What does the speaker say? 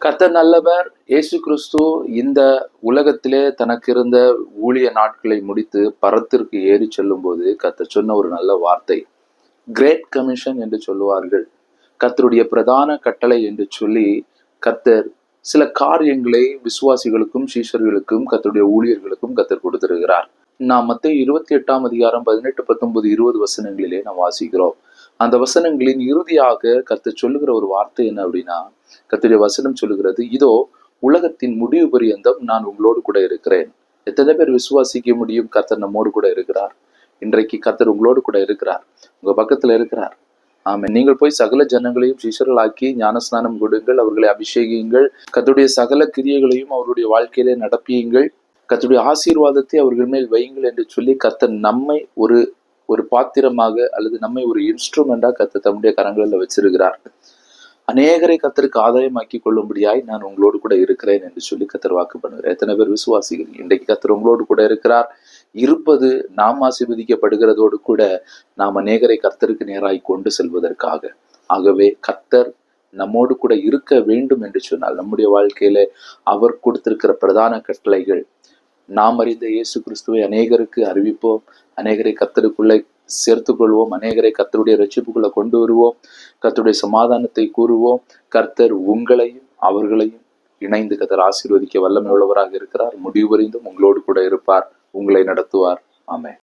கர்த்தர் நல்லவர். இயேசு கிறிஸ்து இந்த உலகத்திலே தனக்கு இருந்த ஊழிய நாட்களை முடித்து பரத்திற்கு ஏறி செல்லும் போது கர்த்தர் சொன்ன ஒரு நல்ல வார்த்தை, கிரேட் கமிஷன் என்று சொல்லுவார்கள். கர்த்தருடைய பிரதான கட்டளை என்று சொல்லி கர்த்தர் சில காரியங்களை விசுவாசிகளுக்கும் சீஷர்களுக்கும் கர்த்தருடைய ஊழியர்களுக்கும் கர்த்தர் கொடுத்திருக்கிறார். நாம் மத்தேயு 28 18, 19, 20 வசனங்களிலே நாம் வாசிக்கிறோம். அந்த வசனங்களின் இறுதியாக கர்த்தர் சொல்லுகிற ஒரு வார்த்தை என்ன அப்படின்னா, கர்த்தருடைய வசனம் சொல்லுகிறது, இதோ உலகத்தின் முடிவு பரியந்தம் நான் உங்களோடு கூட இருக்கிறேன். எத்தனை பேர் விசுவாசிக்க முடியும் கர்த்தர் நம்மோடு கூட இருக்கிறார்? இன்றைக்கு கர்த்தர் உங்களோடு கூட இருக்கிறார், உங்க பக்கத்துல இருக்கிறார். ஆமாம். நீங்கள் போய் சகல ஜனங்களையும் சீஷர்களாக்கி ஞானஸ்நானம் கொடுங்கள், அவர்களை அபிஷேகியுங்கள், கர்த்தருடைய சகல கிரியைகளையும் அவருடைய வாழ்க்கையிலே நடப்பியுங்கள், கர்த்தருடைய ஆசீர்வாதத்தை அவர்கள் மேல் வையுங்கள் என்று சொல்லி கர்த்தர் நம்மை ஒரு பாத்திரமாக அல்லது நம்மை ஒரு இன்ஸ்ட்ருமெண்டா கர்த்தர் தம்முடைய கரங்களில் வச்சிருக்கிறார். அநேகரை கர்த்தருக்கு ஆதாயமாக்கி கொள்ளும்படியாய் நான் உங்களோடு கூட இருக்கிறேன் என்று சொல்லி கர்த்தர் வாக்கு பண்ணுகிறார். எத்தனை பேர் விசுவாசிகள்? இன்றைக்கு கர்த்தர் உங்களோடு கூட இருக்கிறார். இருப்பது நாம் ஆசீர்வதிக்கப்படுகிறதோடு கூட நாம் அநேகரை கர்த்தருக்கு நேராய் கொண்டு செல்வதற்காக. ஆகவே கர்த்தர் நம்மோடு கூட இருக்க வேண்டும் என்று சொன்னால் நம்முடைய வாழ்க்கையில அவர் கொடுத்திருக்கிற பிரதான கட்டளைகள், நாம் அறிந்த இயேசு கிறிஸ்துவை அநேகருக்கு அறிவிப்போம், அநேகரை கர்த்தருக்குள்ளே சேர்த்துக் கொள்வோம், அநேகரை கர்த்தருடைய ரட்சிப்புக்குள்ள கொண்டு வருவோம், கர்த்தருடைய சமாதானத்தை கூறுவோம். கர்த்தர் உங்களையும் அவர்களையும் இணைந்து கர்த்தர் ஆசீர்வதிக்க வல்லமை உள்ளவராக இருக்கிறார். முடிவு வரைந்தும் உங்களோடு கூட இருப்பார், உங்களை நடத்துவார். ஆமென்.